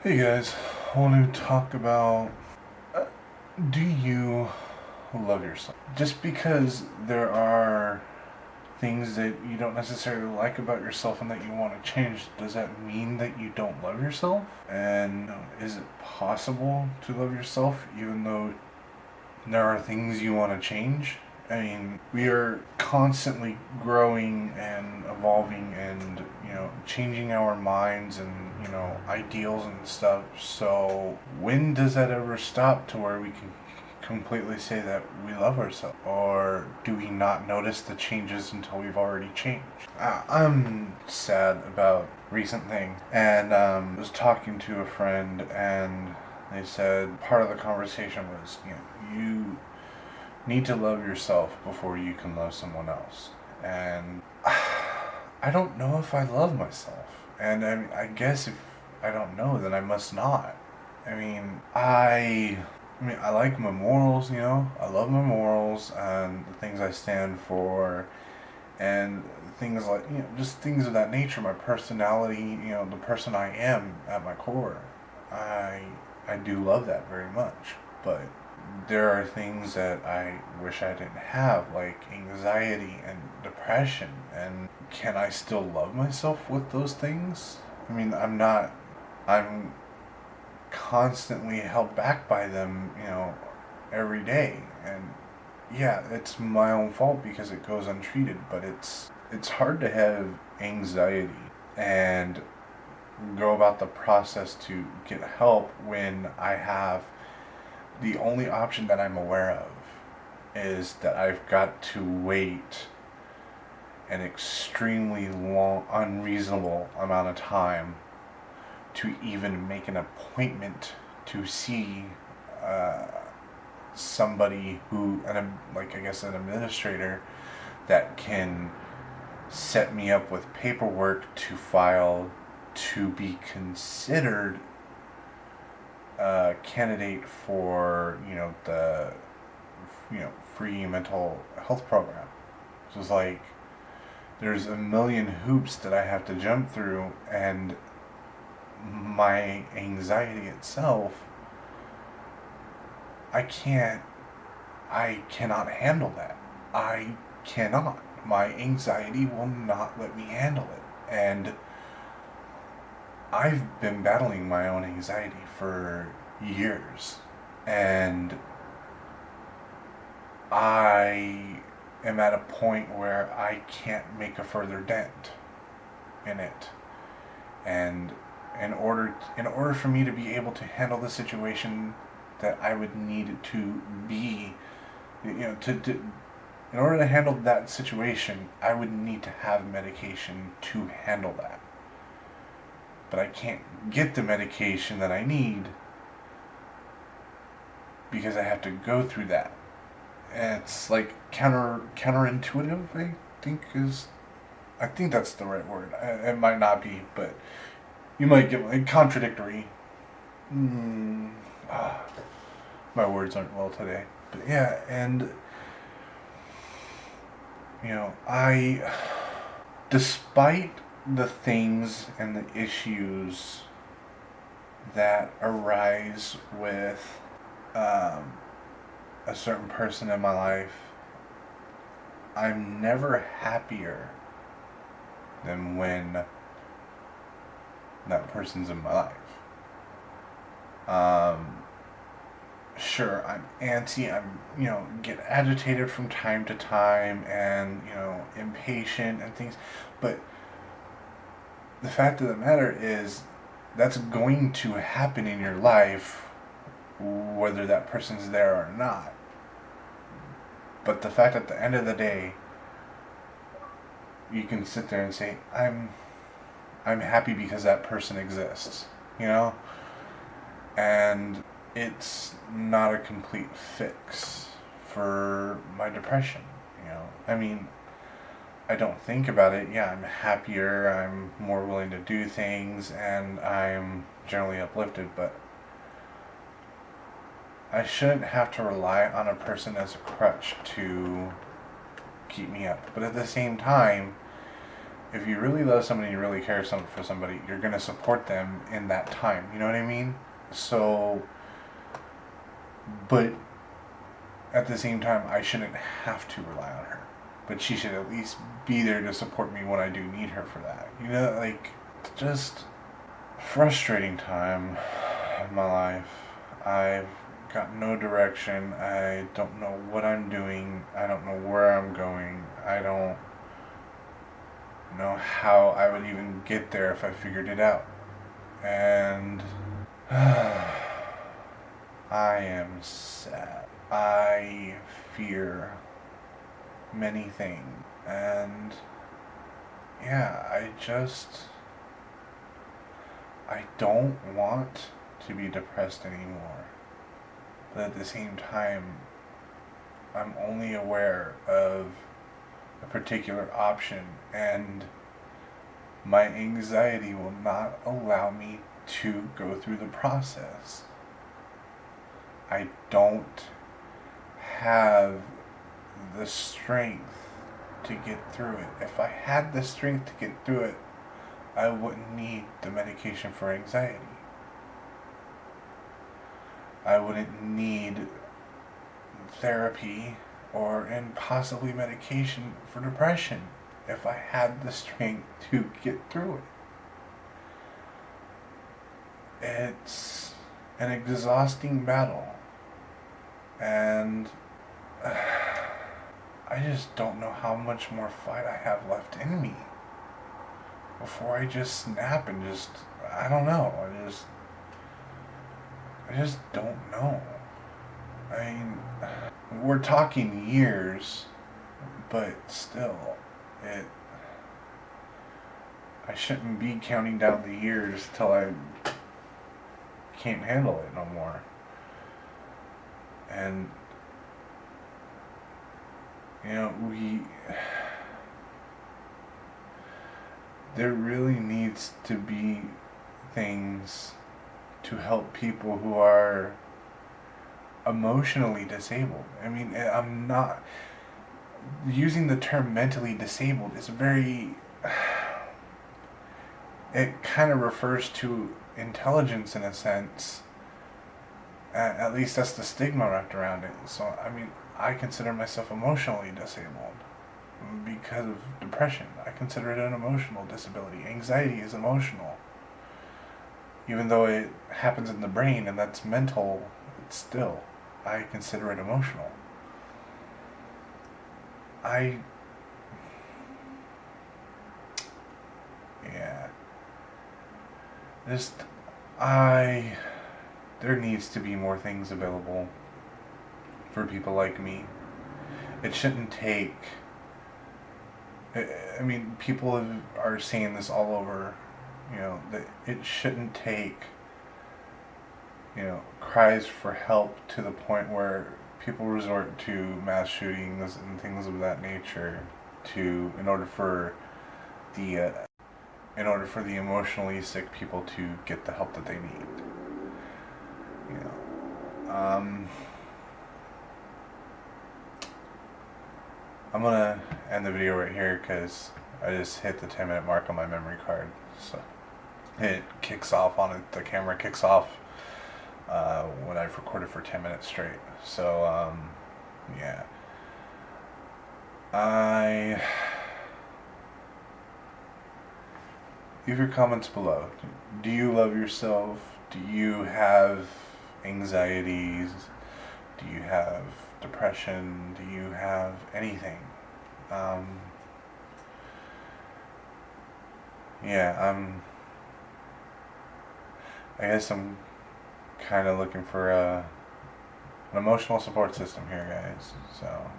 Hey guys, I want to talk about do you love yourself? Just because there are things that you don't necessarily like about yourself and that you want to change, does that mean that you don't love yourself? And is it possible to love yourself even though there are things you want to change? I mean, we are constantly growing and evolving and, changing our minds and, ideals and stuff. So, when does that ever stop to where we can completely say that we love ourselves? Or do we not notice the changes until we've already changed? I'm sad about recent things. And was talking to a friend, and they said part of the conversation was, you need to love yourself before you can love someone else. And I don't know if I love myself. And I guess if I don't know, then I must not. I like my morals, I love my morals and the things I stand for and things like, just things of that nature, my personality, the person I am at my core. I do love that very much, but there are things that I wish I didn't have, like anxiety and depression. And can I still love myself with those things? I'm not. I'm constantly held back by them, every day. And yeah, it's my own fault because it goes untreated, but it's hard to have anxiety and go about the process to get help when I have the only option that I'm aware of is that I've got to wait an extremely long, unreasonable amount of time to even make an appointment to see somebody who, like I guess an administrator, that can set me up with paperwork to file to be considered candidate for the free mental health program. So it's like there's a million hoops that I have to jump through, and my anxiety itself, I cannot handle that. I cannot. My anxiety will not let me handle it. And I've been battling my own anxiety for years, and I am at a point where I can't make a further dent in it. And in order for me to be able to handle the situation that I would need it to be, in order to handle that situation, I would need to have medication to handle that. But I can't get the medication that I need because I have to go through that. And it's like counterintuitive, I think that's the right word. It might not be, but you might get like contradictory. My words aren't well today. But yeah, and despite the things and the issues that arise with a certain person in my life, I'm never happier than when that person's in my life. Sure, I'm antsy, get agitated from time to time and, impatient and things, but the fact of the matter is that's going to happen in your life whether that person's there or not. But the fact at the end of the day, you can sit there and say, I'm happy because that person exists, And it's not a complete fix for my depression, I don't think about it. Yeah, I'm happier, I'm more willing to do things, and I'm generally uplifted, but I shouldn't have to rely on a person as a crutch to keep me up. But at the same time, if you really love somebody, you really care for somebody, you're going to support them in that time. You know what I mean? So, but at the same time, I shouldn't have to rely on her. But she should at least be there to support me when I do need her for that. You know, like, just frustrating time in my life. I've got no direction. I don't know what I'm doing. I don't know where I'm going. I don't know how I would even get there if I figured it out. And I am sad. I fear many things. And yeah, I don't want to be depressed anymore. But at the same time, I'm only aware of a particular option, and my anxiety will not allow me to go through the process. I don't have the strength to get through it. If I had the strength to get through it, I wouldn't need the medication for anxiety. I wouldn't need therapy and possibly medication for depression if I had the strength to get through it. It's an exhausting battle, and I just don't know how much more fight I have left in me before I just snap and I don't know. I just don't know. I mean, we're talking years, but still, I shouldn't be counting down the years till I can't handle it no more. And, you know, there really needs to be things to help people who are emotionally disabled. I mean, I'm not using the term mentally disabled. It's very, it kind of refers to intelligence in a sense. At least that's the stigma wrapped around it. So, I mean, I consider myself emotionally disabled because of depression. I consider it an emotional disability. Anxiety is emotional. Even though it happens in the brain and that's mental, it's still, I consider it emotional. There needs to be more things available for people like me. It shouldn't take, I mean, people are saying this all over, you know, that it shouldn't take, you know, cries for help to the point where people resort to mass shootings and things of that nature in order for the emotionally sick people to get the help that they need. You know, I'm gonna end the video right here because I just hit the 10-minute mark on my memory card. So it kicks off on it. The camera kicks off when I've recorded for 10 minutes straight. So yeah. Leave your comments below. Do you love yourself? Do you have anxieties? Do you have depression? Do you have anything? I guess I'm kind of looking for an emotional support system here, guys. So,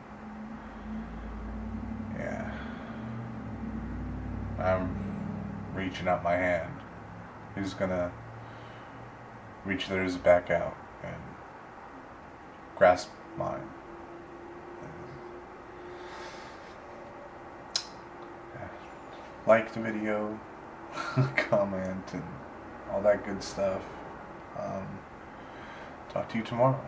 yeah. I'm reaching out my hand. Who's gonna reach theirs back out and grasp mine? Like the video, comment, and all that good stuff. Talk to you tomorrow.